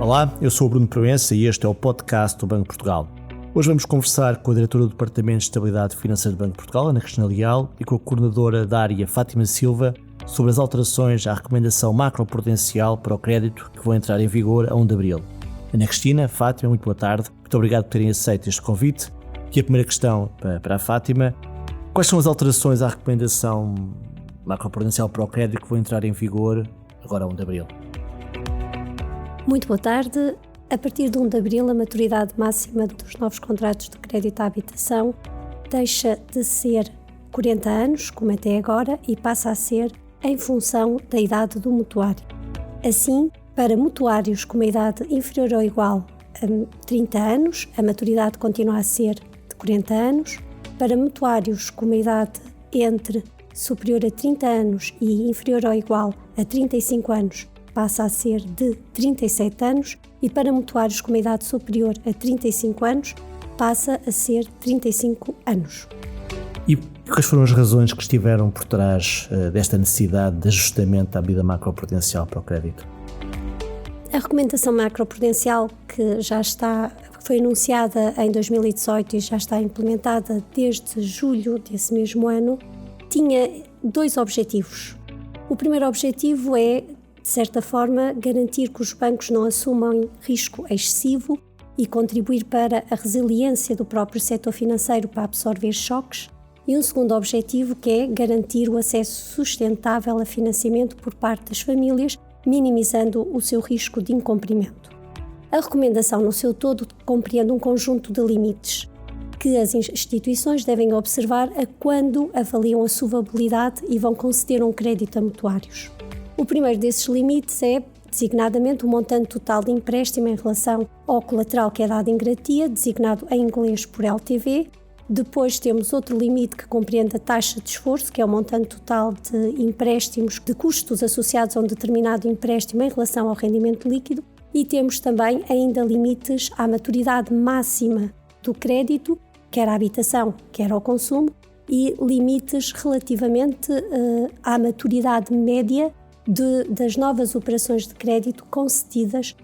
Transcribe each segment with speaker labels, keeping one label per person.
Speaker 1: Olá, eu sou o Bruno Proença e este é o podcast do Banco de Portugal. Hoje vamos conversar com a diretora do Departamento de Estabilidade Financeira do Banco de Portugal, Ana Cristina Leal, e com a coordenadora da área, Fátima Silva, sobre as alterações à recomendação macroprudencial para o crédito que vão entrar em vigor a 1 de abril. Ana Cristina, Fátima, muito boa tarde. Muito obrigado por terem aceito este convite. E a primeira questão para a Fátima: quais são as alterações à recomendação macroprudencial para o crédito que vão entrar em vigor agora a 1 de abril?
Speaker 2: Muito boa tarde. A partir de 1 de abril, a maturidade máxima dos novos contratos de crédito à habitação deixa de ser 40 anos, como até agora, e passa a ser em função da idade do mutuário. Assim, para mutuários com uma idade inferior ou igual a 30 anos, a maturidade continua a ser de 40 anos. Para mutuários com uma idade entre superior a 30 anos e inferior ou igual a 35 anos, passa a ser de 37 anos, e para mutuários com uma idade superior a 35 anos, passa a ser 35 anos.
Speaker 1: E quais foram as razões que estiveram por trás desta necessidade de ajustamento à medida macroprudencial para o crédito?
Speaker 2: A recomendação macroprudencial, que foi anunciada em 2018 e já está implementada desde julho desse mesmo ano, tinha dois objetivos. O primeiro objetivo é, de certa forma, garantir que os bancos não assumam risco excessivo e contribuir para a resiliência do próprio setor financeiro para absorver choques. E um segundo objetivo, que é garantir o acesso sustentável a financiamento por parte das famílias, minimizando o seu risco de incumprimento. A recomendação no seu todo compreende um conjunto de limites que as instituições devem observar a quando avaliam a solvabilidade e vão conceder um crédito a mutuários. O primeiro desses limites é, designadamente, o montante total de empréstimo em relação ao colateral que é dado em garantia, designado em inglês por LTV. Depois temos outro limite que compreende a taxa de esforço, que é o montante total de empréstimos, de custos associados a um determinado empréstimo em relação ao rendimento líquido. E temos também ainda limites à maturidade máxima do crédito, quer à habitação, quer ao consumo, e limites relativamente à maturidade média das novas operações de crédito concedidas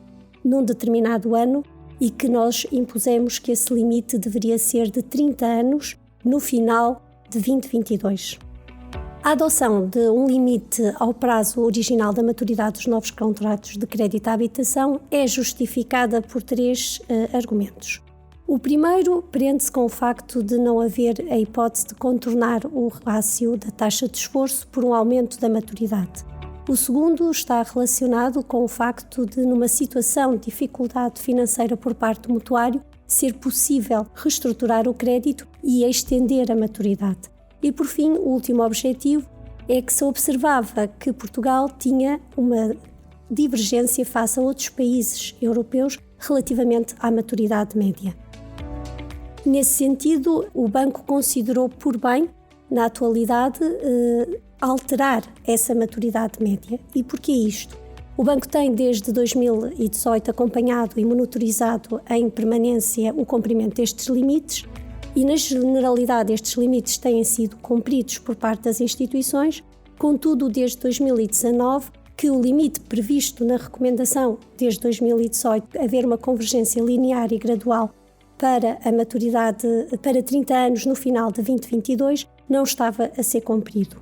Speaker 2: num determinado ano, e que nós impusemos que esse limite deveria ser de 30 anos no final de 2022. A adoção de um limite ao prazo original da maturidade dos novos contratos de crédito à habitação é justificada por três argumentos. O primeiro prende-se com o facto de não haver a hipótese de contornar o rácio da taxa de esforço por um aumento da maturidade. O segundo está relacionado com o facto de, numa situação de dificuldade financeira por parte do mutuário, ser possível reestruturar o crédito e estender a maturidade. E, por fim, o último objetivo é que se observava que Portugal tinha uma divergência face a outros países europeus relativamente à maturidade média. Nesse sentido, o banco considerou por bem, na atualidade, alterar essa maturidade média. E porquê isto? O banco tem desde 2018 acompanhado e monitorizado em permanência o cumprimento destes limites, e na generalidade estes limites têm sido cumpridos por parte das instituições. Contudo, desde 2019, que o limite previsto na recomendação desde 2018, haver uma convergência linear e gradual para a maturidade para 30 anos no final de 2022, não estava a ser cumprido.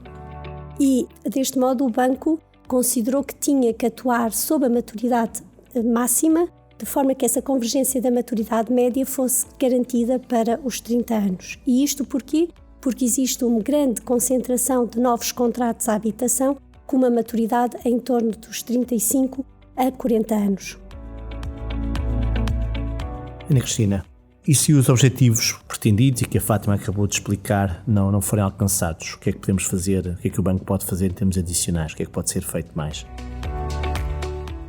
Speaker 2: E, deste modo, o banco considerou que tinha que atuar sob a maturidade máxima, de forma que essa convergência da maturidade média fosse garantida para os 30 anos. E isto porquê? Porque existe uma grande concentração de novos contratos à habitação com uma maturidade em torno dos 35 a 40 anos.
Speaker 1: Ana Cristina, e se os objetivos pretendidos e que a Fátima acabou de explicar não forem alcançados, o que é que podemos fazer, o que é que o banco pode fazer em termos adicionais, o que é que pode ser feito mais?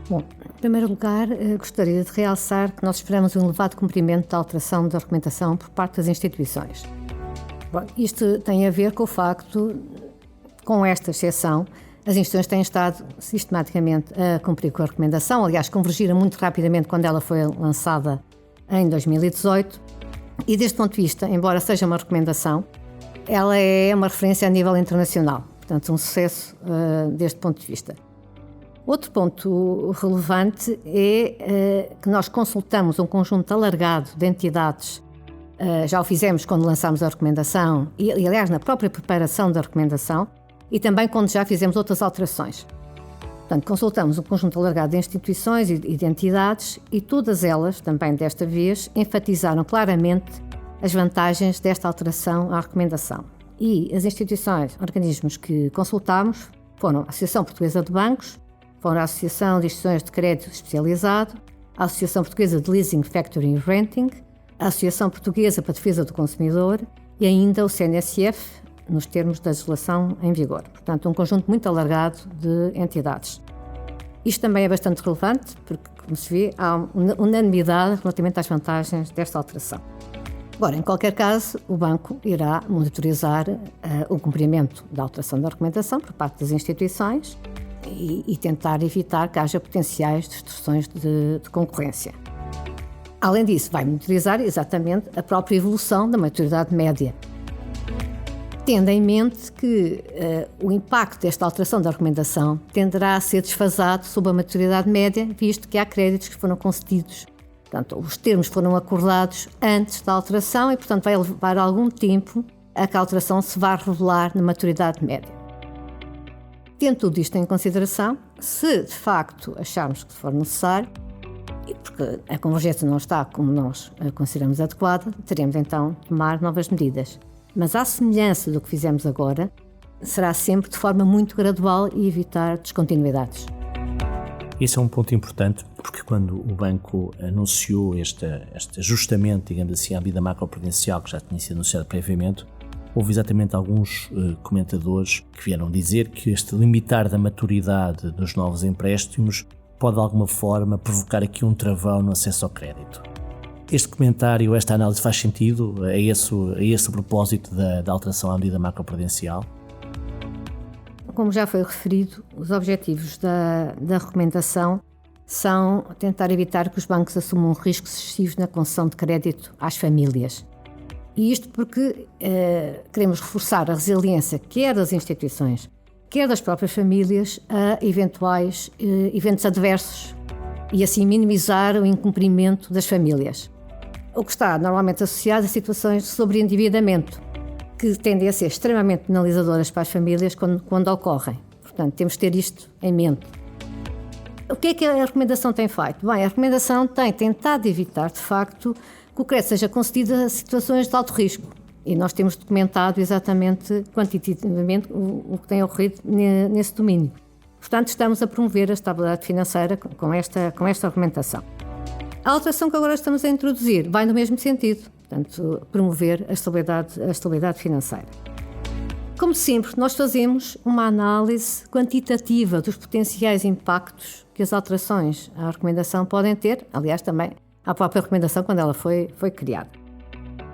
Speaker 3: Bom, em primeiro lugar, gostaria de realçar que nós esperamos um elevado cumprimento da alteração da recomendação por parte das instituições. Bom, isto tem a ver com o facto, com esta exceção, as instituições têm estado sistematicamente a cumprir com a recomendação, aliás, convergiram muito rapidamente quando ela foi lançada em 2018, e deste ponto de vista, embora seja uma recomendação, ela é uma referência a nível internacional, portanto um sucesso deste ponto de vista. Outro ponto relevante é que nós consultamos um conjunto alargado de entidades. Já o fizemos quando lançámos a recomendação e, aliás, na própria preparação da recomendação e também quando já fizemos outras alterações. Portanto, consultamos um conjunto alargado de instituições e de entidades e todas elas, também desta vez, enfatizaram claramente as vantagens desta alteração à recomendação. E as instituições, organismos que consultámos foram a Associação Portuguesa de Bancos, foram a Associação de Instituições de Crédito Especializado, a Associação Portuguesa de Leasing, Factoring e Renting, a Associação Portuguesa para a Defesa do Consumidor e ainda o CNSF, nos termos da legislação em vigor. Portanto, um conjunto muito alargado de entidades. Isto também é bastante relevante, porque, como se vê, há unanimidade relativamente às vantagens desta alteração. Agora, em qualquer caso, o banco irá monitorizar o cumprimento da alteração da recomendação por parte das instituições e tentar evitar que haja potenciais distorções de concorrência. Além disso, vai monitorizar exatamente a própria evolução da maturidade média, tendo em mente que o impacto desta alteração da recomendação tenderá a ser desfasado sobre a maturidade média, visto que há créditos que foram concedidos. Portanto, os termos foram acordados antes da alteração e, portanto, vai levar algum tempo a que a alteração se vá revelar na maturidade média. Tendo tudo isto em consideração, se de facto acharmos que for necessário, e porque a convergência não está como nós a consideramos adequada, teremos então de tomar novas medidas. Mas à semelhança do que fizemos agora, será sempre de forma muito gradual e evitar descontinuidades.
Speaker 1: Esse é um ponto importante, porque quando o banco anunciou este ajustamento, digamos assim, à medida macroprudencial que já tinha sido anunciado previamente, houve exatamente alguns comentadores que vieram dizer que este limitar da maturidade dos novos empréstimos pode de alguma forma provocar aqui um travão no acesso ao crédito. Este comentário, esta análise faz sentido? É esse o propósito da alteração à medida macroprudencial?
Speaker 3: Como já foi referido, os objetivos da recomendação são tentar evitar que os bancos assumam riscos excessivos na concessão de crédito às famílias. E isto porque queremos reforçar a resiliência quer das instituições, quer das próprias famílias a eventuais eventos adversos e assim minimizar o incumprimento das famílias. O que está normalmente associado a situações de sobreendividamento, que tendem a ser extremamente penalizadoras para as famílias quando ocorrem. Portanto, temos que ter isto em mente. O que é que a recomendação tem feito? Bem, a recomendação tem tentado evitar, de facto, que o crédito seja concedido a situações de alto risco. E nós temos documentado exatamente, quantitativamente, o que tem ocorrido nesse domínio. Portanto, estamos a promover a estabilidade financeira com esta argumentação. A alteração que agora estamos a introduzir vai no mesmo sentido, portanto, promover a estabilidade financeira. Como sempre, nós fazemos uma análise quantitativa dos potenciais impactos que as alterações à recomendação podem ter, aliás, também à própria recomendação quando ela foi criada.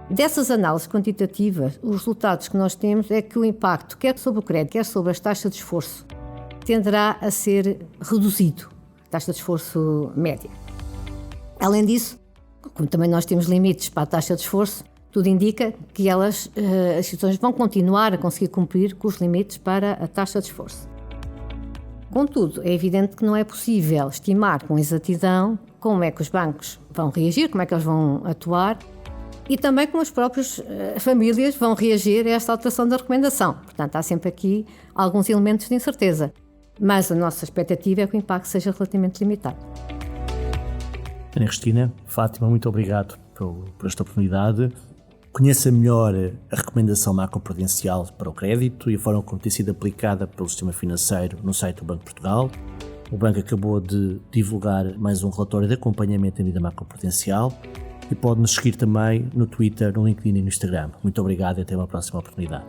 Speaker 3: Dessas análises quantitativas, os resultados que nós temos é que o impacto, quer sobre o crédito, quer sobre as taxas de esforço, tenderá a ser reduzido, a taxa de esforço média. Além disso, como também nós temos limites para a taxa de esforço, tudo indica que as instituições vão continuar a conseguir cumprir com os limites para a taxa de esforço. Contudo, é evidente que não é possível estimar com exatidão como é que os bancos vão reagir, como é que eles vão atuar e também como as próprias famílias vão reagir a esta alteração da recomendação. Portanto, há sempre aqui alguns elementos de incerteza, mas a nossa expectativa é que o impacto seja relativamente limitado.
Speaker 1: Ana Cristina, Fátima, muito obrigado por esta oportunidade. Conheça melhor a recomendação macroprudencial para o crédito e a forma como tem sido aplicada pelo sistema financeiro no site do Banco de Portugal. O Banco acabou de divulgar mais um relatório de acompanhamento da medida macroprudencial e pode nos seguir também no Twitter, no LinkedIn e no Instagram. Muito obrigado e até uma próxima oportunidade.